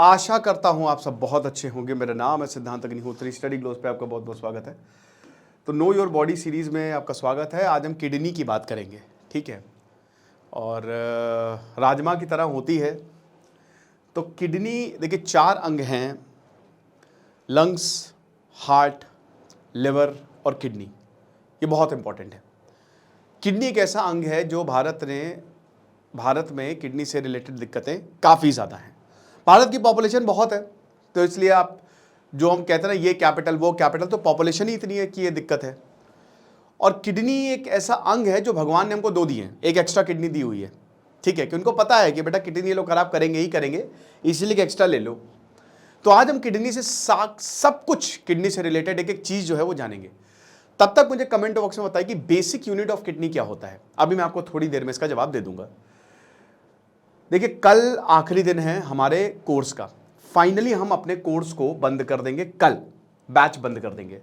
आशा करता हूं आप सब बहुत अच्छे होंगे। मेरा नाम है सिद्धांत अग्निहोत्री। स्टडी ग्लोस पे आपका बहुत बहुत स्वागत है। तो नो योर बॉडी सीरीज़ में आपका स्वागत है। आज हम किडनी की बात करेंगे, ठीक है। और राजमा की तरह होती है। तो किडनी देखिए 4 अंग हैं, लंग्स, हार्ट, लिवर और किडनी। ये बहुत इंपॉर्टेंट है। किडनी एक ऐसा अंग है जो भारत में किडनी से रिलेटेड दिक्कतें काफ़ी ज़्यादा हैं। भारत की पॉपुलेशन बहुत है, तो इसलिए आप जो हम कहते हैं ना ये कैपिटल वो कैपिटल, तो पॉपुलेशन ही इतनी है कि ये दिक्कत है। और किडनी एक ऐसा अंग है जो भगवान ने हमको 2 दिए हैं। एक एक्स्ट्रा किडनी दी हुई है, ठीक है, कि उनको पता है कि बेटा किडनी ये लोग खराब करेंगे ही करेंगे, इसीलिए कि एक्स्ट्रा ले लो। तो आज हम किडनी से सब कुछ किडनी से रिलेटेड एक एक चीज़ जो है वो जानेंगे। तब तक मुझे कमेंट बॉक्स में बताइए कि बेसिक यूनिट ऑफ किडनी क्या होता है। अभी मैं आपको थोड़ी देर में इसका जवाब दे दूंगा। देखिए कल आखिरी दिन है हमारे कोर्स का। फाइनली हम अपने कोर्स को बंद कर देंगे, कल बैच बंद कर देंगे।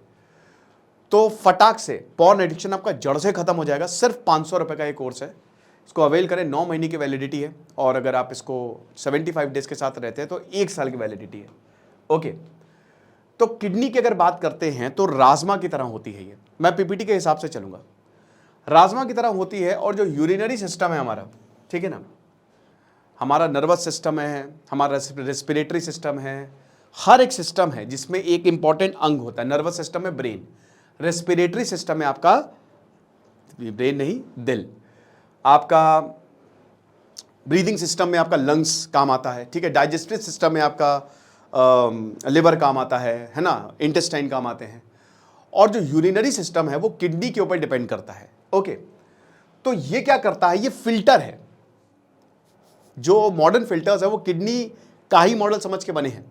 तो फटाक से पॉर्न एडिक्शन आपका जड़ से खत्म हो जाएगा। सिर्फ 500 रुपए का ये कोर्स है, इसको अवेल करें। 9 महीने की वैलिडिटी है, और अगर आप इसको 75 डेज के साथ रहते हैं तो 1 साल की वैलिडिटी है। ओके, तो किडनी की अगर बात करते हैं तो राजमा की तरह होती है ये। मैं पीपीटी के हिसाब से चलूंगा। राजमा की तरह होती है, और जो यूरिनरी सिस्टम है हमारा, ठीक है ना, हमारा नर्वस सिस्टम है, हमारा रेस्पिरेटरी सिस्टम है, हर एक सिस्टम है जिसमें एक इंपॉर्टेंट अंग होता है। नर्वस सिस्टम में ब्रेन, रेस्पिरेटरी सिस्टम में आपका ब्रेन नहीं दिल, आपका ब्रीदिंग सिस्टम में आपका लंग्स काम आता है, ठीक है, डाइजेस्टिव सिस्टम में आपका लिवर काम आता है ना, इंटेस्टाइन काम आते हैं। और जो यूरिनरी सिस्टम है वो किडनी के ऊपर डिपेंड करता है। ओके, तो ये क्या करता है, ये फिल्टर है। जो मॉडर्न फिल्टर्स है वो किडनी का ही मॉडल समझ के बने हैं।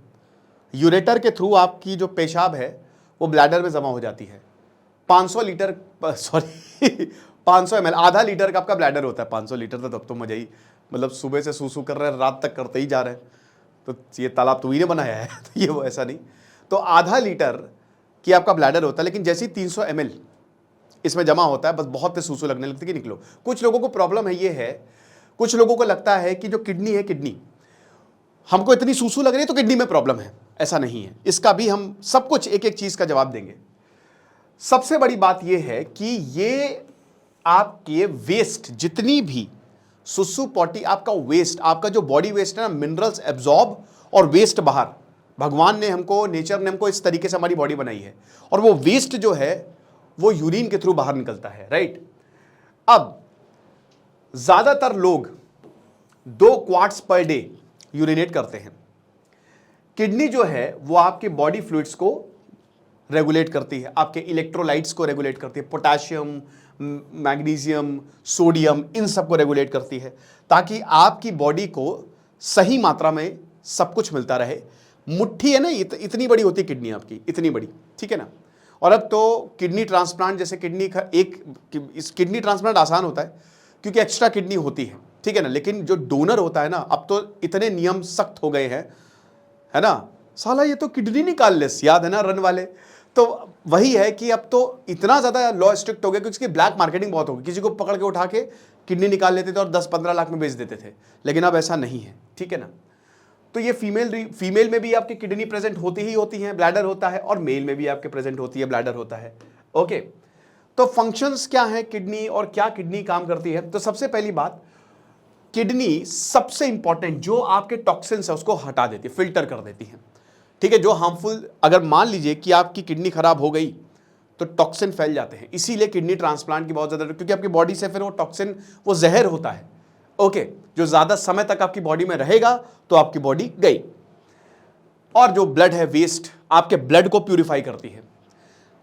यूरेटर के थ्रू आपकी जो पेशाब है वो ब्लैडर में जमा हो जाती है। 500 ml, आधा लीटर का आपका ब्लैडर होता है। 500 लीटर तो तब तो मजा ही, मतलब सुबह से सूसू कर रहे हैं, रात तक करते ही जा रहे हैं। तो ये तालाब तू ही ने बनाया है तो ये वो ऐसा नहीं। तो आधा लीटर की आपका ब्लैडर होता है, लेकिन जैसे ही 300 ml इसमें जमा होता है, बस बहुत तेज सूसू लगने लगती है कि निकलो। कुछ लोगों को प्रॉब्लम है, ये है, कुछ लोगों को लगता है कि जो किडनी है, किडनी हमको इतनी सूसू लग रही है तो किडनी में प्रॉब्लम है। ऐसा नहीं है। इसका भी हम सब कुछ एक एक चीज का जवाब देंगे। सबसे बड़ी बात यह है कि ये आपके वेस्ट, जितनी भी सुसु पॉटी, आपका वेस्ट, आपका जो बॉडी वेस्ट है ना, मिनरल्स एब्जॉर्ब और वेस्ट बाहर, भगवान ने हमको, नेचर ने हमको इस तरीके से हमारी बॉडी बनाई है, और वो वेस्ट जो है वो यूरिन के थ्रू बाहर निकलता है, राइट। अब ज्यादातर लोग 2 क्वार्ट्स पर डे यूरिनेट करते हैं। किडनी जो है वो आपके बॉडी फ्लूइड्स को रेगुलेट करती है, आपके इलेक्ट्रोलाइट्स को रेगुलेट करती है, पोटेशियम, मैग्नीशियम, सोडियम, इन सब को रेगुलेट करती है, ताकि आपकी बॉडी को सही मात्रा में सब कुछ मिलता रहे। मुट्ठी है ना, इतनी बड़ी होती है किडनी आपकी, इतनी बड़ी, ठीक है ना। और अब तो किडनी ट्रांसप्लांट, जैसे इस किडनी ट्रांसप्लांट आसान होता है क्योंकि एक्स्ट्रा किडनी होती है, ठीक है ना। लेकिन जो डोनर होता है ना, अब तो इतने नियम सख्त हो गए हैं, है ना। साला ये तो किडनी निकाल ले, याद है ना रन वाले। तो वही है कि अब तो इतना ज्यादा लॉ स्ट्रिक्ट हो गया क्योंकि इसकी ब्लैक मार्केटिंग बहुत हो गई। किसी को पकड़ के उठा के किडनी निकाल लेते थे और 10-15 लाख में बेच देते थे, लेकिन अब ऐसा नहीं है, ठीक है ना। तो ये फीमेल में भी आपकी किडनी प्रेजेंट होती ही होती है, ब्लैडर होता है, और मेल में भी आपके प्रेजेंट होती है, ब्लैडर होता है। ओके, तो फंक्शंस क्या है किडनी, और क्या किडनी काम करती है। तो सबसे पहली बात, किडनी सबसे इंपॉर्टेंट जो आपके टॉक्सिन्स है उसको हटा देती है, फिल्टर कर देती है, ठीक है। जो हार्मफुल, अगर मान लीजिए कि आपकी किडनी खराब हो गई तो टॉक्सिन फैल जाते हैं। इसीलिए किडनी ट्रांसप्लांट की बहुत ज्यादा, क्योंकि आपकी बॉडी से फिर वो टॉक्सिन, वो जहर होता है, ओके, जो ज्यादा समय तक आपकी बॉडी में रहेगा तो आपकी बॉडी गई। और जो ब्लड है, वेस्ट, आपके ब्लड को प्यूरिफाई करती है।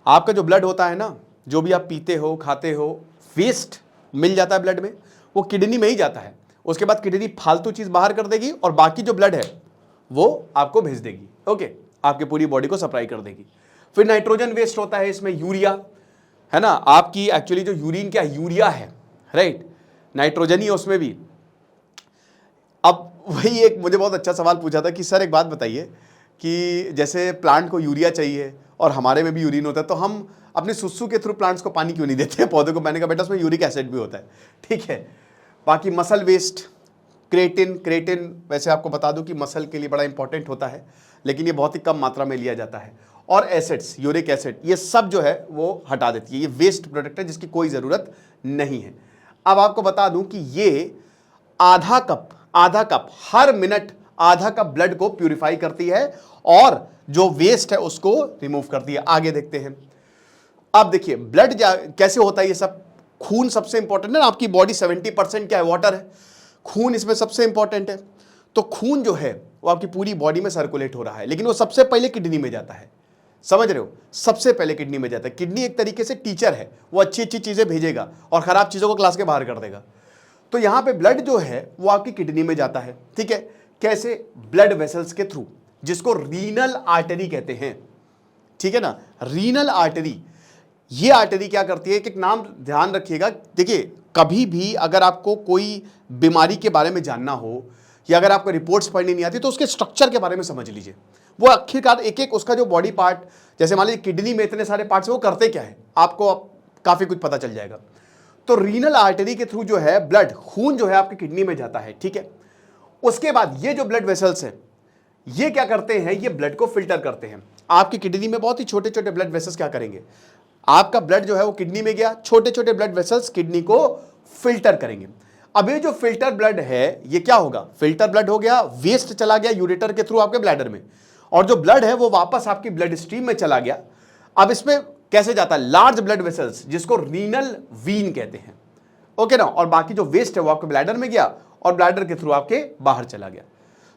आपका जो ब्लड होता है ना, जो भी आप पीते हो, खाते हो, वेस्ट मिल जाता है ब्लड में, वो किडनी में ही जाता है। उसके बाद किडनी फालतू चीज बाहर कर देगी, और बाकी जो ब्लड है वो आपको भेज देगी, ओके, आपकी पूरी बॉडी को सप्लाई कर देगी। फिर नाइट्रोजन वेस्ट होता है, इसमें यूरिया, है ना। आपकी एक्चुअली जो यूरिन क्या यूरिया है, राइट, नाइट्रोजन ही है उसमें भी। अब वही एक मुझे बहुत अच्छा सवाल पूछा था कि सर एक बात बताइए कि जैसे प्लांट को यूरिया चाहिए और हमारे में भी यूरिन होता है, तो हम अपने सुसु के थ्रू प्लांट्स को पानी क्यों नहीं देते हैं, पौधे को। मैंने कहा बेटा उसमें यूरिक एसिड भी होता है, ठीक है। बाकी मसल वेस्ट, क्रेटिन, क्रेटिन वैसे आपको बता दूं कि मसल के लिए बड़ा इंपॉर्टेंट होता है, लेकिन ये बहुत ही कम मात्रा में लिया जाता है। और एसिड्स, यूरिक एसिड, ये सब जो है वो हटा देती है। ये वेस्ट प्रोडक्ट है जिसकी कोई ज़रूरत नहीं है। अब आपको बता दूं कि ये आधा कप हर मिनट आधा कप ब्लड को प्यूरिफाई करती है और जो वेस्ट है उसको रिमूव करती है। आगे देखते हैं। अब देखिए ब्लड कैसे होता है ये सब। खून सबसे इंपॉर्टेंट है ना, आपकी बॉडी 70% क्या है, वाटर है। खून इसमें सबसे इंपॉर्टेंट है। तो खून जो है वो आपकी पूरी बॉडी में सर्कुलेट हो रहा है, लेकिन वो सबसे पहले किडनी में जाता है। समझ रहे हो, सबसे पहले किडनी में जाता है। किडनी एक तरीके से टीचर है, वो अच्छी अच्छी चीजें भेजेगा और खराब चीजों को क्लास के बाहर कर देगा। तो यहां पे ब्लड जो है वो आपकी किडनी में जाता है। ठीक है, कैसे? ब्लड वेसल्स के थ्रू, जिसको रीनल आर्टरी कहते हैं। ठीक है ना, रीनल आर्टरी। ये आर्टरी क्या करती है, एक नाम ध्यान रखिएगा। देखिए कभी भी अगर आपको कोई बीमारी के बारे में जानना हो या अगर आपको रिपोर्ट्स पढ़नी नहीं आती तो उसके स्ट्रक्चर के बारे में समझ लीजिए। वो आखिरकार एक एक उसका जो बॉडी पार्ट, जैसे मान लीजिए किडनी में इतने सारे पार्ट्स हैं, वो करते क्या है आपको काफी कुछ पता चल जाएगा। तो रीनल आर्टरी के थ्रू जो है ब्लड, खून जो है आपकी किडनी में जाता है। ठीक है, उसके बाद ये जो ब्लड वेसल्स हैं ये क्या करते हैं, ये ब्लड को फिल्टर करते हैं। आपकी किडनी में बहुत ही छोटे छोटे ब्लड वेसल्स क्या करेंगे, आपका ब्लड जो है वो किडनी में गया, छोटे छोटे ब्लड वेसल्स किडनी को फिल्टर करेंगे। अब ये जो फिल्टर ब्लड है ये क्या होगा, फिल्टर ब्लड हो गया, वेस्ट चला गया यूरेटर के थ्रू आपके ब्लैडर में, और जो ब्लड है वो वापस आपकी ब्लड स्ट्रीम में चला गया। अब इसमें कैसे जाता है, लार्ज ब्लड वेसल्स जिसको रीनल वीन कहते हैं। ओके ना, और बाकी जो वेस्ट है वो आपके ब्लैडर में गया और ब्लैडर के थ्रू आपके बाहर चला गया।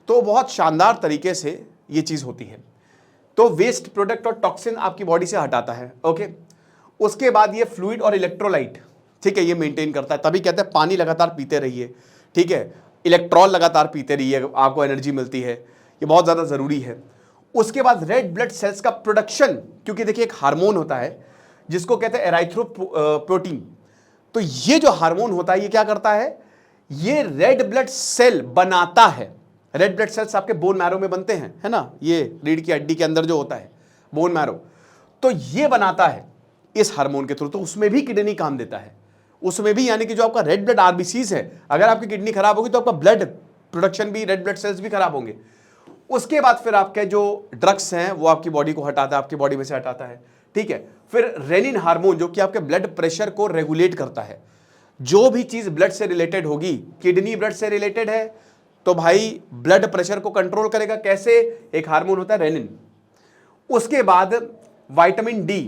तो बहुत शानदार तरीके से ये चीज होती है। तो वेस्ट प्रोडक्ट और टॉक्सिन आपकी बॉडी से हटाता है। ओके, उसके बाद ये फ्लूइड और इलेक्ट्रोलाइट, ठीक है, ये मेंटेन करता है। तभी कहते हैं पानी लगातार पीते रहिए। ठीक है, इलेक्ट्रॉल लगातार पीते रहिए, आपको एनर्जी मिलती है, ये बहुत ज़्यादा ज़रूरी है। उसके बाद रेड ब्लड सेल्स का प्रोडक्शन, क्योंकि देखिए एक हार्मोन होता है जिसको कहते हैं एराइथ्रोप्रोटीन। तो ये जो हार्मोन होता है ये क्या करता है, ये रेड ब्लड सेल बनाता है। रेड ब्लड सेल्स आपके बोन मैरो में बनते हैं, है ना, ये रीढ़ की हड्डी के अंदर जो होता है बोन मैरो, तो ये बनाता है इस हार्मोन के थ्रू। तो उसमें भी किडनी काम देता है, उसमें भी, यानी कि जो आपका रेड ब्लड आरबीसीज है, अगर आपकी किडनी खराब होगी तो आपका ब्लड प्रोडक्शन भी, रेड ब्लड सेल्स भी खराब होंगे। उसके बाद फिर आपके जो ड्रग्स हैं वो आपकी बॉडी को हटाता है, आपकी बॉडी में से हटाता है। ठीक है, फिर रेनिन हार्मोन जो कि आपके ब्लड प्रेशर को रेगुलेट करता है। जो भी चीज ब्लड से रिलेटेड होगी, किडनी ब्लड से रिलेटेड है तो भाई ब्लड प्रेशर को कंट्रोल करेगा। कैसे, एक हार्मोन होता है रेनिन। उसके बाद विटामिन डी,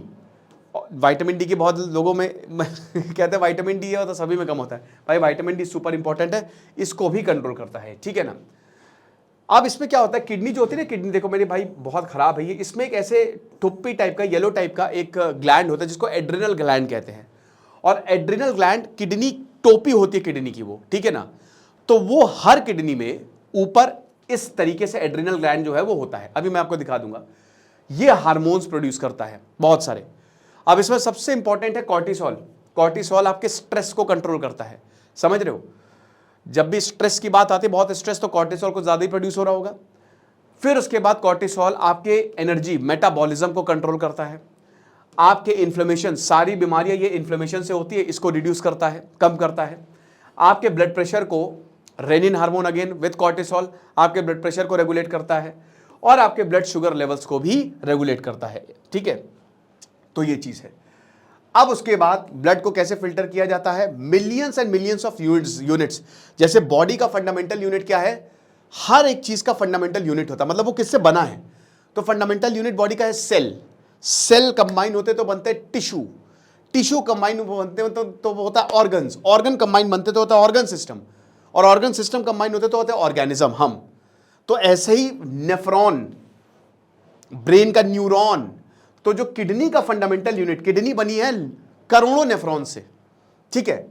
विटामिन डी की बहुत लोगों में कहते हैं विटामिन डी है तो सभी में कम होता है, भाई विटामिन डी सुपर इंपॉर्टेंट है, इसको भी कंट्रोल करता है। ठीक है ना। अब इसमें क्या होता है, किडनी जो होती है ना, किडनी देखो मेरे भाई बहुत खराब है ये, इसमें एक ऐसे टुप्पी टाइप का, येलो टाइप का एक ग्लैंड होता है जिसको एड्रिनल ग्लैंड कहते हैं। और एड्रिनल ग्लैंड किडनी टोपी होती है किडनी की वो, ठीक है ना। तो वो हर किडनी में ऊपर इस तरीके से एड्रिनल ग्लैंड जो है वो होता है। अभी मैं आपको दिखा दूंगा। ये हार्मोन्स प्रोड्यूस करता है बहुत सारे। अब इसमें सबसे इंपॉर्टेंट है कॉर्टिसोल। कॉर्टिसोल आपके स्ट्रेस को कंट्रोल करता है, समझ रहे हो। जब भी स्ट्रेस की बात आती है, बहुत स्ट्रेस, तो कॉर्टिसोल को ज्यादा ही प्रोड्यूस हो रहा होगा। फिर उसके बाद कॉर्टिसोल आपके एनर्जी, मेटाबॉलिज्म को कंट्रोल करता है। आपके इन्फ्लेमेशन, सारी बीमारियां ये इन्फ्लेमेशन से होती है, इसको रिड्यूस करता है, कम करता है। आपके ब्लड प्रेशर को, renin hormone again with cortisol आपके ब्लड प्रेशर को रेगुलेट करता है और आपके ब्लड शुगर लेवल्स को भी रेगुलेट करता है। ठीक है, तो ये चीज है। अब उसके बाद ब्लड को कैसे फिल्टर किया जाता है, millions and millions of units. जैसे बॉडी का फंडामेंटल यूनिट क्या है, हर एक चीज का फंडामेंटल यूनिट होता है, मतलब वो किससे बना है। तो फंडामेंटल यूनिट बॉडी का है सेल। सेल कंबाइन होते तो बनते टिश्यू, टिश्यू कंबाइन बनते हो तो वो होता है ऑर्गन्स, ऑर्गन कंबाइन बनते तो होता है ऑर्गन सिस्टम, और ऑर्गन सिस्टम कंबाइन होते तो होते हैं ऑर्गेनिज्म, हम। तो ऐसे ही नेफ्रॉन, ब्रेन का न्यूरॉन। तो जो किडनी का फंडामेंटल यूनिट, किडनी बनी है करोड़ों नेफ्रॉन से, ठीक है।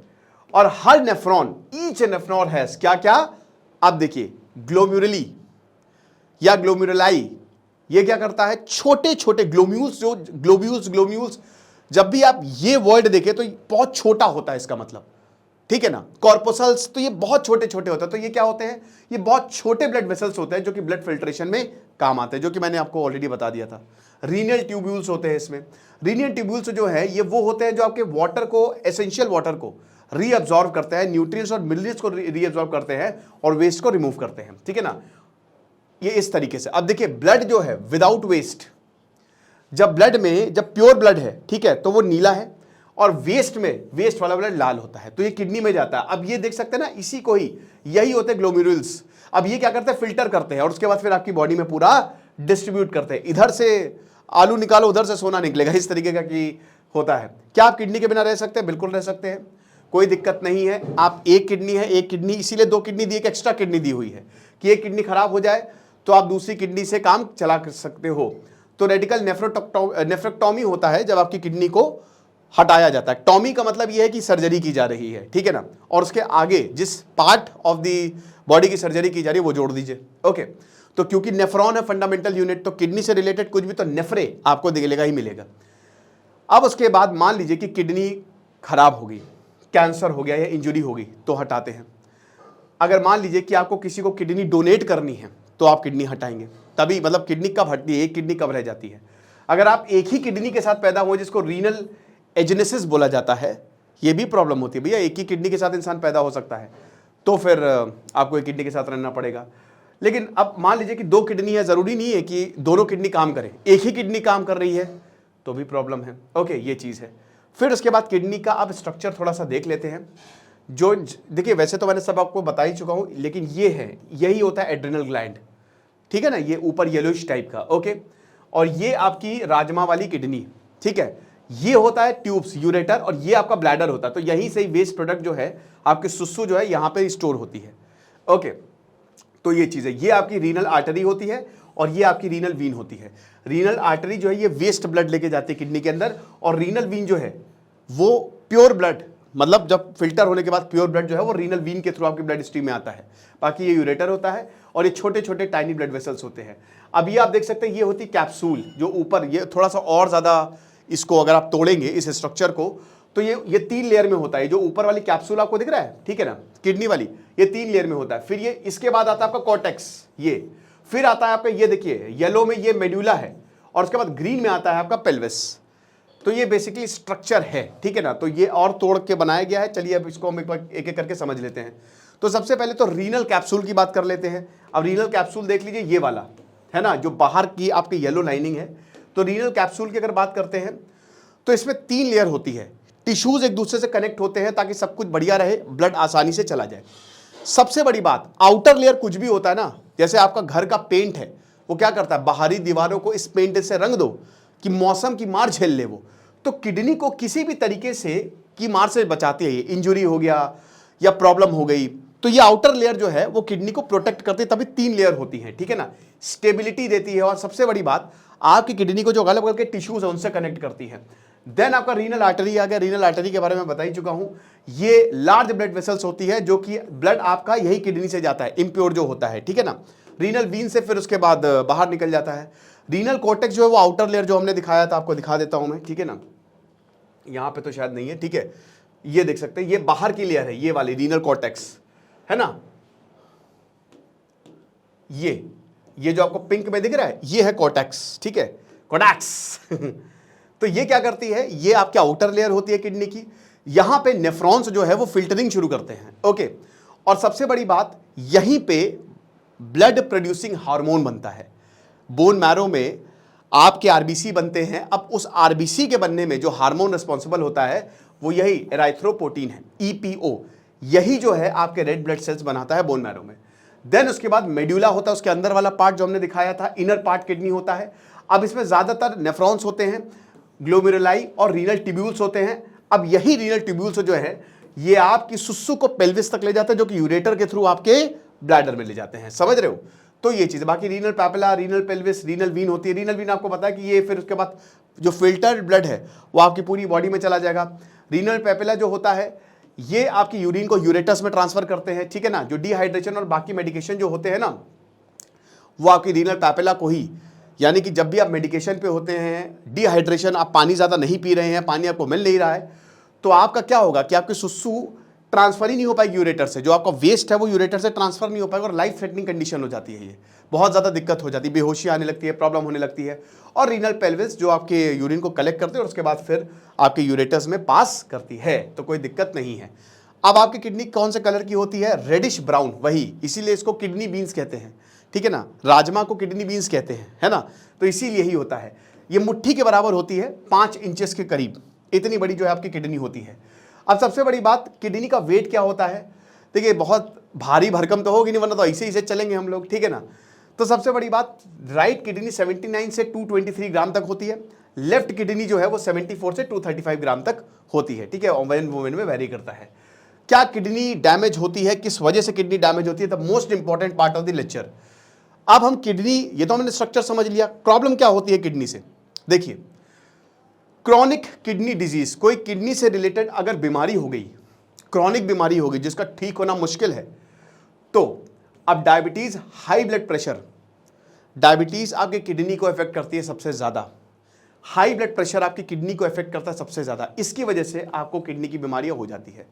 और हर नेफ्रॉन, ईच नेफ्रॉन हैज क्या क्या, अब देखिए ग्लोम्युरली या ग्लोम्युरलाई, ये क्या करता है, छोटे छोटे ग्लोम्यूल्स, जो ग्लोब्यूल्स, जब भी आप ये वर्ड देखें तो बहुत छोटा होता है इसका मतलब, ठीक है ना। कॉर्पोसल्स, तो ये बहुत छोटे छोटे होते हैं। तो ये क्या होते हैं, ये बहुत छोटे ब्लड वेसल्स होते हैं जो कि ब्लड फिल्ट्रेशन में काम आते हैं, जो कि मैंने आपको ऑलरेडी बता दिया था। रीनल ट्यूब्यूल्स होते हैं इसमें। रीनल ट्यूब्यूल्स जो है ये वो होते हैं जो आपके वाटर को, एसेंशियल वाटर को रीअब्जॉर्व करते हैं, न्यूट्रिएंट्स और मिनरल्स को रीअब्जॉर्व करते हैं और वेस्ट को रिमूव करते हैं, ठीक है ना। ये इस तरीके से। अब देखिए ब्लड जो है विदाउट वेस्ट, जब ब्लड में जब प्योर ब्लड है, ठीक है, तो वो नीला है, और वेस्ट में वेस्ट वाला ब्लड लाल होता है, तो ये किडनी में जाता है। अब ये देख सकते हैं ना, इसी को ही, यही होते हैं ग्लोमेरुल्स। अब ये क्या करते हैं, फिल्टर करते हैं और उसके बाद फिर आपकी बॉडी में पूरा डिस्ट्रीब्यूट करते हैं। इधर से आलू निकालो, उधर से सोना निकलेगा, इस तरीके का कि होता है। क्या आप किडनी के बिना रह सकते हैं? बिल्कुल रह सकते हैं, कोई दिक्कत नहीं है। आप एक किडनी है, एक किडनी, इसीलिए 2 किडनी दी, एक एक्स्ट्रा किडनी दी हुई है कि एक किडनी खराब हो जाए तो आप दूसरी किडनी से काम चला सकते हो। तो रेडिकल नेफ्रेक्टोमी होता है जब आपकी किडनी को हटाया जाता है। टॉमी का मतलब यह है कि सर्जरी की जा रही है, ठीक है ना, और उसके आगे जिस पार्ट ऑफ द बॉडी की सर्जरी की जा रही है वो जोड़ दीजिए। ओके, तो क्योंकि नेफ्रॉन है फंडामेंटल यूनिट, तो किडनी से रिलेटेड कुछ भी तो नेफ्रे आपको मिलेगा ही मिलेगा। अब उसके बाद मान लीजिए कि किडनी खराब हो गई, कैंसर हो गया या इंजुरी हो गई, तो हटाते हैं। अगर मान लीजिए कि आपको किसी को किडनी डोनेट करनी है तो आप किडनी हटाएंगे, तभी मतलब किडनी कब हटती है, एक किडनी कब रह जाती है। अगर आप एक ही किडनी के साथ पैदा हुए, जिसको रीनल एजेनेसिस बोला जाता है, ये भी प्रॉब्लम होती है भैया, एक ही किडनी के साथ इंसान पैदा हो सकता है, तो फिर आपको एक किडनी के साथ रहना पड़ेगा। लेकिन अब मान लीजिए कि 2 किडनी है, जरूरी नहीं है कि दोनों किडनी काम करें, एक ही किडनी काम कर रही है तो भी प्रॉब्लम है। ओके, ये चीज़ है। फिर उसके बाद किडनी का अब स्ट्रक्चर थोड़ा सा देख लेते हैं। जो देखिए वैसे तो मैंने सब आपको बता ही चुका हूँ, लेकिन ये है, यही होता है एड्रिनल ग्लैंड, ठीक है ना, ये ऊपर येलोइश टाइप का। ओके, और ये आपकी राजमा वाली किडनी, ठीक है, ये होता है ट्यूब्स, यूरेटर, और ये आपका ब्लैडर होता है। तो यहीं से वेस्ट प्रोडक्ट जो है, आपकी सुसु जो है यहाँ पे स्टोर होती है। ओके, तो ये चीज़ है, ये आपकी रीनल आर्टरी होती है और ये आपकी रीनल वीन होती है। रीनल आर्टरी जो है ये वेस्ट ब्लड लेके जाती है किडनी के अंदर, और रीनल वीन जो है वो प्योर ब्लड, मतलब जब फिल्टर होने के बाद प्योर ब्लड जो है वो रीनल वीन के थ्रू आपकी ब्लड स्ट्रीम में आता है। बाकी ये यूरेटर होता है और ये छोटे छोटे टाइनी ब्लड वेसल्स होते हैं। अब ये आप देख सकते हैं, ये होती कैप्सूल, जो ऊपर, ये थोड़ा सा और ज़्यादा इसको अगर आप तोड़ेंगे इस स्ट्रक्चर को, तो ये 3 लेयर में होता है। जो ऊपर वाली कैप्सूल आपको दिख रहा है, ठीक है ना, किडनी वाली, ये 3 लेयर में होता है। फिर ये इसके बाद आता है आपका कॉर्टेक्स, ये फिर आता है आपका, ये देखिए येलो में ये मेड्यूला है, और उसके बाद ग्रीन में आता है आपका पेल्विस। तो ये बेसिकली स्ट्रक्चर है, ठीक है ना। तो ये और तोड़ के बनाया गया है। चलिए अब इसको हम एक एक करके समझ लेते हैं। तो सबसे पहले तो रीनल कैप्सूल की बात कर लेते हैं। अब रीनल कैप्सूल देख लीजिए, ये वाला है ना, जो बाहर की आपकी येलो लाइनिंग है। तो रीनल कैप्सूल की अगर बात करते हैं तो इसमें 3 लेयर होती है। टिश्यूज एक दूसरे से कनेक्ट होते हैं ताकि सब कुछ बढ़िया रहे, ब्लड आसानी से चला जाए। सबसे बड़ी बात, आउटर लेयर कुछ भी होता है ना, जैसे आपका घर का पेंट है, वो क्या करता है, बाहरी दीवारों को इस पेंट से रंग दो कि मौसम की मार झेल ले वो। तो किडनी को किसी भी तरीके से की मार से बचाती है। ये इंजुरी हो गया या प्रॉब्लम हो गई, तो ये आउटर लेयर जो है वो किडनी को प्रोटेक्ट करती है, तभी 3 लेयर होती है, ठीक है ना, स्टेबिलिटी देती है। और सबसे बड़ी बात, आपकी किडनी को जो अगल बगल के टिश्यूज है उनसे कनेक्ट करती है। देन आपका रीनल आर्टरी आ गया। रीनल आर्टरी के बारे में बता ही चुका हूं, ये लार्ज ब्लड वेसल्स होती है, जो कि ब्लड आपका यही किडनी से जाता है, इम्प्योर जो होता है, ठीक है ना। रीनल वीन से फिर उसके बाद बाहर निकल जाता है। रीनल कॉर्टेक्स जो है वो आउटर लेयर जो हमने दिखाया था, आपको दिखा देता हूं मैं, ठीक है ना, यहां पे तो शायद नहीं है, ठीक है, ये देख सकते हैं, ये बाहर की लेयर है, ये वाली रीनल कॉर्टेक्स है ना, ये जो आपको पिंक में दिख रहा है, ये है कॉर्टेक्स, ठीक है, कॉर्टेक्स। तो ये क्या करती है, ये आपकी आउटर लेयर होती है किडनी की। यहां पे नेफ्रॉन्स जो है वो फिल्टरिंग शुरू करते हैं। ओके, और सबसे बड़ी बात, यहीं पे ब्लड प्रोड्यूसिंग हार्मोन बनता है। बोन मैरो में आपके आरबीसी बनते हैं। अब उस आरबीसी के बनने में जो हार्मोन रिस्पॉन्सिबल होता है वो यही एराइथ्रोपोटीन है, ईपीओ। यही जो है आपके रेड ब्लड सेल्स बनाता है बोन मैरो में। देन उसके बाद मेड्यूला होता है, उसके अंदर वाला पार्ट जो हमने दिखाया था, इनर पार्ट किडनी होता है। अब इसमें ज्यादातर नेफ्रॉन्स होते हैं, ग्लोमेरुलाई और रीनल ट्यूब्यूल्स होते हैं। अब यही रीनल ट्यूब्यूल्स जो है ये आपकी सुसु को पेल्विस तक ले जाते हैं, जो कि यूरेटर के थ्रू आपके ब्लैडर में ले जाते हैं। समझ रहे हो? तो ये चीज, बाकी renal papilla, renal pelvis, renal vein होती है। रीनल वीन आपको पता है कि ये फिर उसके बाद जो फिल्टर्ड ब्लड है वो आपकी पूरी बॉडी में चला जाएगा। रीनल पैपिला जो होता है ये आपकी यूरिन को यूरेटस में ट्रांसफर करते हैं, ठीक है ना। जो डिहाइड्रेशन और बाकी मेडिकेशन जो होते हैं ना, वो आपकी रीनल पैपिला को ही, यानी कि जब भी आप मेडिकेशन पे होते हैं, डिहाइड्रेशन, आप पानी ज़्यादा नहीं पी रहे हैं, पानी आपको मिल नहीं रहा है, तो आपका क्या होगा कि आपकी सुसु ट्रांसफर ही नहीं हो पाएगी यूरेटर से। जो आपका वेस्ट है वो यूरेटर से ट्रांसफर नहीं हो पाएगा और लाइफ थ्रेटनिंग कंडीशन हो जाती है। ये बहुत ज़्यादा दिक्कत हो जाती है, बेहोशी आने लगती है, प्रॉब्लम होने लगती है। और रीनल पेल्विस जो आपके यूरिन को कलेक्ट करते हैं और उसके बाद फिर आपके यूरेटर्स में पास करती है, तो कोई दिक्कत नहीं है। अब आपकी किडनी कौन से कलर की होती है? रेडिश ब्राउन, वही, इसीलिए इसको किडनी बीन्स कहते हैं, ठीक है ना। राजमा को किडनी बीन्स कहते हैं, है ना, तो इसीलिए ही होता है। ये मुट्ठी के बराबर होती है, 5 इंचेस के करीब, इतनी बड़ी जो है आपकी किडनी होती है। अब सबसे बड़ी बात, किडनी का वेट क्या होता है? देखिए बहुत भारी भरकम तो होगी नहीं, वरना तो ऐसे ही से चलेंगे हम लोग, ठीक है ना। तो सबसे बड़ी बात, राइट किडनी 79 से 223 ग्राम तक होती है, लेफ्ट किडनी जो है वो 74 से 235 ग्राम तक होती है, ठीक है। वुमेन में वेरी करता है। क्या किडनी डैमेज होती है, किस वजह से किडनी डैमेज होती है? The most important part of the lecture. अब हम किडनी, ये तो हमने स्ट्रक्चर समझ लिया, प्रॉब्लम क्या होती है किडनी से। देखिए, क्रॉनिक किडनी डिजीज, कोई किडनी से रिलेटेड अगर बीमारी हो गई, क्रॉनिक बीमारी हो गई जिसका ठीक होना मुश्किल है, तो अब diabetes, high blood pressure, diabetes आपकी किडनी को इफेक्ट करती है सबसे ज्यादा, हाई ब्लड प्रेशर आपकी किडनी को इफेक्ट करता है सबसे ज्यादा, इसकी वजह से आपको किडनी की बीमारियां हो जाती है।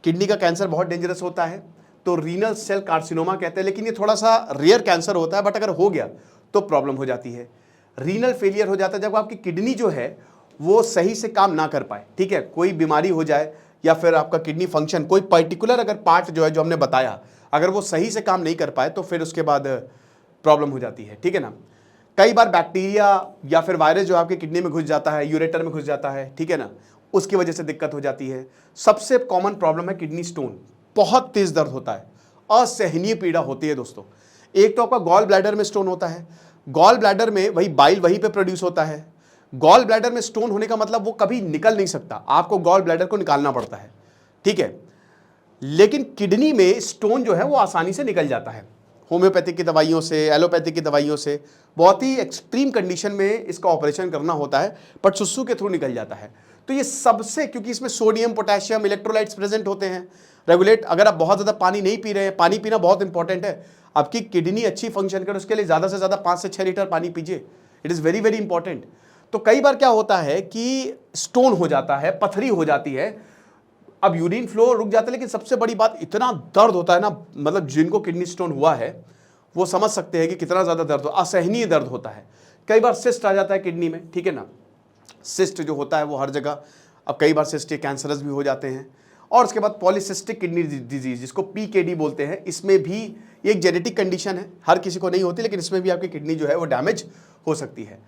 किडनी का कैंसर बहुत डेंजरस होता है, तो रीनल सेल कार्सिनोमा कहते हैं, लेकिन ये थोड़ा सा रेयर कैंसर होता है, बट अगर हो गया तो प्रॉब्लम हो जाती है। रीनल फेलियर हो जाता है जब आपकी किडनी जो है वो सही से काम ना कर पाए, ठीक है, कोई बीमारी हो जाए या फिर आपका किडनी फंक्शन, कोई पर्टिकुलर अगर पार्ट जो है, जो हमने बताया, अगर वो सही से काम नहीं कर पाए तो फिर उसके बाद प्रॉब्लम हो जाती है, ठीक है ना। कई बार बैक्टीरिया या फिर वायरस जो आपके किडनी में घुस जाता है, यूरेटर में घुस जाता है, ठीक है ना, उसकी वजह से दिक्कत हो जाती है। सबसे कॉमन प्रॉब्लम है किडनी स्टोन, बहुत तेज दर्द होता है, असहनीय पीड़ा होती है दोस्तों। एक तो आपका गॉल ब्लैडर में स्टोन होता है, गॉल ब्लैडर में वही बाइल वहीं पे प्रोड्यूस होता है। गॉल ब्लैडर में स्टोन होने का मतलब वो कभी निकल नहीं सकता, आपको गॉल ब्लैडर को निकालना पड़ता है, ठीक है। लेकिन किडनी में स्टोन जो है वो आसानी से निकल जाता है, होम्योपैथिक की दवाइयों से, एलोपैथिक की दवाइयों से, बहुत ही एक्सट्रीम कंडीशन में इसका ऑपरेशन करना होता है, बट सुसु के थ्रू निकल जाता है। तो ये सबसे, क्योंकि इसमें सोडियम, पोटेशियम, इलेक्ट्रोलाइट्स प्रेजेंट होते हैं, रेगुलेट, अगर आप बहुत ज़्यादा पानी नहीं पी रहे हैं, पानी पीना बहुत इंपॉर्टेंट है, आपकी किडनी अच्छी फंक्शन करे उसके लिए ज़्यादा से ज़्यादा 5 से 6 लीटर पानी पीजिए, it is very very important. तो कई बार क्या होता है कि स्टोन हो जाता है, पथरी हो जाती है, अब यूरिन फ्लो रुक जाता है, लेकिन सबसे बड़ी बात, इतना दर्द होता है ना, मतलब जिनको किडनी स्टोन हुआ है वो समझ सकते हैं कि कितना ज़्यादा दर्द हो, असहनीय दर्द होता है। कई बार सिस्ट आ जाता है किडनी में, ठीक है ना, सिस्ट जो होता है वो हर जगह, अब कई बार सिस्ट कैंसरस भी हो जाते हैं। और उसके बाद पॉलीसिस्टिक किडनी डिजीज, जिसको पीकेडी बोलते हैं, इसमें भी ये एक जेनेटिक कंडीशन है, हर किसी को नहीं होती, लेकिन इसमें भी आपकी किडनी जो है वो डैमेज हो सकती है।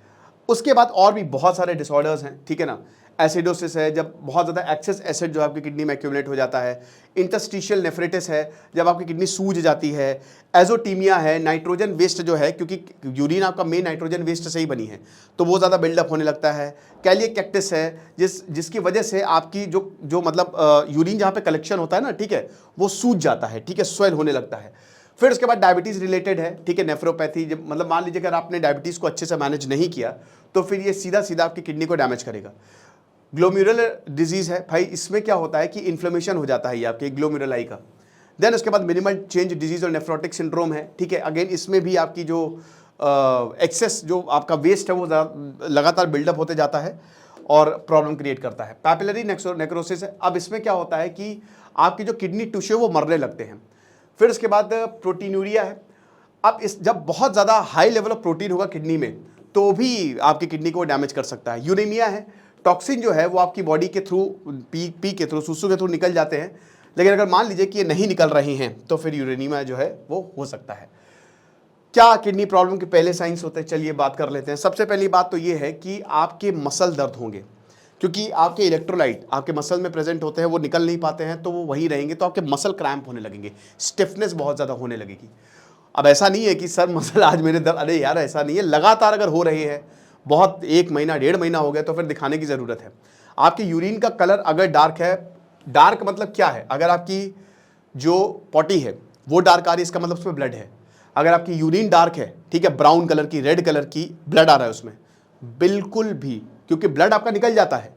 उसके बाद और भी बहुत सारे डिसऑर्डर्स हैं, ठीक है ना, एसिडोसिस है, जब बहुत ज़्यादा एक्सेस एसिड जो आपकी किडनी में एक्यूमुलेट हो जाता है, इंटरस्टिशियल नेफ्रिटिस है, जब आपकी किडनी सूज जाती है, एजोटीमिया है, नाइट्रोजन वेस्ट जो है, क्योंकि यूरिन आपका मेन नाइट्रोजन वेस्ट से ही बनी है, तो वो ज़्यादा बिल्डअप होने लगता है। कैलिएक्टेक्टिस है, जिसकी वजह से आपकी जो मतलब यूरिन जहाँ पे कलेक्शन होता है ना, ठीक है, वो सूज जाता है, ठीक है, स्वेल होने लगता है। फिर उसके बाद डायबिटीज़ रिलेटेड है, ठीक है, नेफ्रोपैथी, जब मतलब मान लीजिए अगर आपने डायबिटीज़ को अच्छे से मैनेज नहीं किया तो फिर ये सीधा सीधा आपकी किडनी को डैमेज करेगा। ग्लोमेरुलर डिजीज़ है भाई, इसमें क्या होता है कि इन्फ्लेमेशन हो जाता है ये आपके ग्लोमेरुलाई का। देन उसके बाद मिनिमल चेंज डिजीज़ और नेफ्रोटिक सिंड्रोम है, ठीक है, अगेन इसमें भी आपकी जो एक्सेस जो आपका वेस्ट है वो लगातार बिल्डअप होते जाता है और प्रॉब्लम क्रिएट करता है। पैपिलरी नेक्रोसिस है, अब इसमें क्या होता है कि आपकी जो किडनी टिश्यू वो मरने लगते हैं। फिर उसके बाद प्रोटीनूरिया है, अब इस जब बहुत ज़्यादा हाई लेवल ऑफ प्रोटीन होगा किडनी में तो भी आपकी किडनी को डैमेज कर सकता है। यूरेमिया है, टॉक्सिन जो है वो आपकी बॉडी के थ्रू पी के थ्रू, सुसु के थ्रू निकल जाते हैं, लेकिन अगर मान लीजिए कि ये नहीं निकल रही हैं तो फिर यूरेनिया जो है वो हो सकता है। क्या किडनी प्रॉब्लम के पहले साइंस होते हैं, चलिए बात कर लेते हैं। सबसे पहली बात तो ये है कि आपके मसल दर्द होंगे, क्योंकि आपके इलेक्ट्रोलाइट आपके मसल में प्रेजेंट होते हैं, वो निकल नहीं पाते हैं, तो वो वहीं रहेंगे, तो आपके मसल क्रैम्प होने लगेंगे, स्टिफनेस बहुत ज़्यादा होने लगेगी। अब ऐसा नहीं है कि सर मसल आज मेरे दर्द, अरे यार ऐसा नहीं है, लगातार अगर हो रही है, बहुत 1 महीना 1.5 महीना हो गया, तो फिर दिखाने की ज़रूरत है। आपकी यूरिन का कलर अगर डार्क है, डार्क मतलब क्या है, अगर आपकी जो पॉटी है वो डार्क आ रही है, इसका मतलब उसमें ब्लड है। अगर आपकी यूरिन डार्क है, ठीक है, ब्राउन कलर की, रेड कलर की, ब्लड आ रहा है उसमें, बिल्कुल भी, क्योंकि ब्लड आपका निकल जाता है,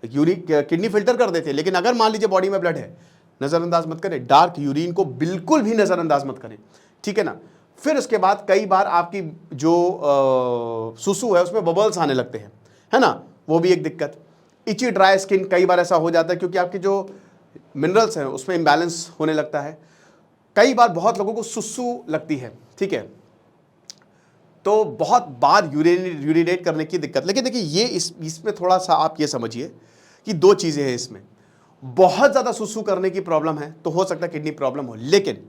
यूरिन किडनी फिल्टर कर देते हैं, लेकिन अगर मान लीजिए बॉडी में ब्लड है, नज़रअंदाज मत करें, डार्क यूरिन को बिल्कुल भी नज़रअंदाज मत करें, ठीक है ना। फिर उसके बाद कई बार आपकी जो सुसु है उसमें बबल्स आने लगते हैं, है ना, वो भी एक दिक्कत। इची ड्राई स्किन, कई बार ऐसा हो जाता है क्योंकि आपकी जो मिनरल्स हैं उसमें इम्बैलेंस होने लगता है। कई बार बहुत लोगों को सुसु लगती है, ठीक है, तो बहुत बार यूरिनेट करने की दिक्कत। लेकिन देखिए ये इसमें थोड़ा सा आप ये समझिए कि 2 चीज़ें हैं इसमें। बहुत ज़्यादा सुसु करने की प्रॉब्लम है तो हो सकता है किडनी प्रॉब्लम हो, लेकिन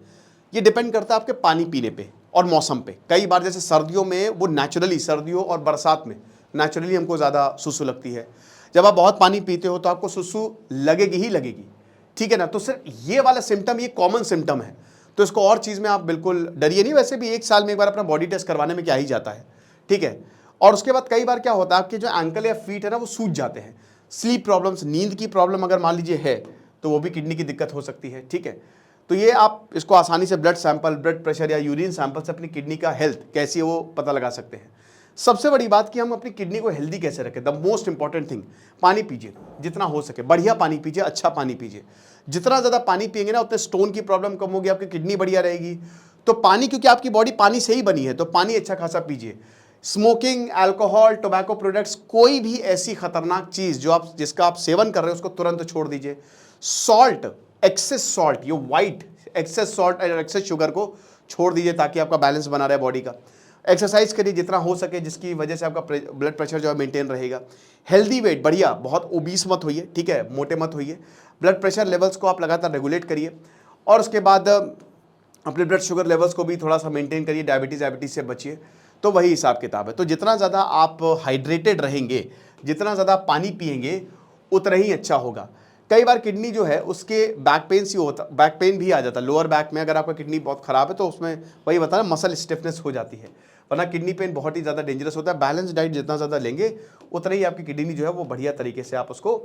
ये डिपेंड करता है आपके पानी पीने पे और मौसम पे। कई बार जैसे सर्दियों में वो नेचुरली, सर्दियों और बरसात में नेचुरली हमको ज़्यादा सुसु लगती है। जब आप बहुत पानी पीते हो तो आपको सुसु लगेगी ही लगेगी, ठीक है ना। तो सिर्फ ये वाला सिम्टम, ये कॉमन सिम्टम है, तो इसको और चीज़ में आप बिल्कुल डरिए नहीं। वैसे भी 1 साल में एक बार अपना बॉडी टेस्ट करवाने में क्या ही जाता है, ठीक है। और उसके बाद कई बार क्या होता है, आपके जो एंकल या फीट है ना वो सूज जाते हैं। स्लीप प्रॉब्लम्स, नींद की प्रॉब्लम अगर मान लीजिए है तो वो भी किडनी की दिक्कत हो सकती है, ठीक है। तो ये आप इसको आसानी से ब्लड सैंपल, ब्लड प्रेशर या यूरिन सैंपल से अपनी किडनी का हेल्थ कैसी है वो पता लगा सकते हैं। सबसे बड़ी बात कि हम अपनी किडनी को हेल्दी कैसे रखें, द मोस्ट इंपॉर्टेंट थिंग, पानी पीजिए जितना हो सके, बढ़िया पानी पीजिए, अच्छा पानी पीजिए। जितना ज़्यादा पानी पिएंगे ना उतने स्टोन की प्रॉब्लम कम होगी, आपकी किडनी बढ़िया रहेगी। तो पानी, क्योंकि आपकी बॉडी पानी से ही बनी है, तो पानी अच्छा खासा पीजिए। स्मोकिंग, अल्कोहल, टोबैको प्रोडक्ट्स, कोई भी ऐसी खतरनाक चीज़ जिसका आप सेवन कर रहे हो उसको तुरंत छोड़ दीजिए। सॉल्ट, एक्सेस सॉल्ट, ये वाइट एक्सेस सॉल्ट और एक्सेस शुगर को छोड़ दीजिए ताकि आपका बैलेंस बना रहे बॉडी का। एक्सरसाइज करिए जितना हो सके, जिसकी वजह से आपका ब्लड प्रेशर जो है मेंटेन रहेगा। हेल्दी वेट, बढ़िया, बहुत ओबीस मत होइए, ठीक है, मोटे मत होइए। ब्लड प्रेशर लेवल्स को आप लगातार रेगुलेट करिए और उसके बाद अपने ब्लड शुगर लेवल्स को भी थोड़ा सा मेंटेन करिए। डायबिटीज़ से बचिए। तो वही हिसाब किताब है। तो जितना ज़्यादा आप हाइड्रेटेड रहेंगे, जितना ज़्यादा पानी पिएंगे, उतना ही अच्छा होगा। कई बार किडनी जो है उसके बैक पेन भी आ जाता है। लोअर बैक में अगर आपका किडनी बहुत ख़राब है तो उसमें वही बताया, मसल स्टिफनेस हो जाती है, वरना किडनी पेन बहुत ही ज़्यादा डेंजरस होता है। बैलेंस डाइट जितना ज़्यादा लेंगे उतना ही आपकी किडनी जो है वो बढ़िया तरीके से आप उसको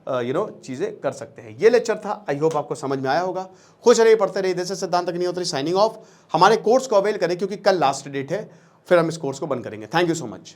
चीज़ें कर सकते हैं। ये लेक्चर था, आई होप आपको समझ में आया होगा। खुश रहिए, पढ़ते रहिए। जैसे सिद्धांत अग्निहोत्री साइनिंग ऑफ। हमारे कोर्स को अवेल करें क्योंकि कल लास्ट डेट है, फिर हम इस कोर्स को बंद करेंगे। Thank you so much.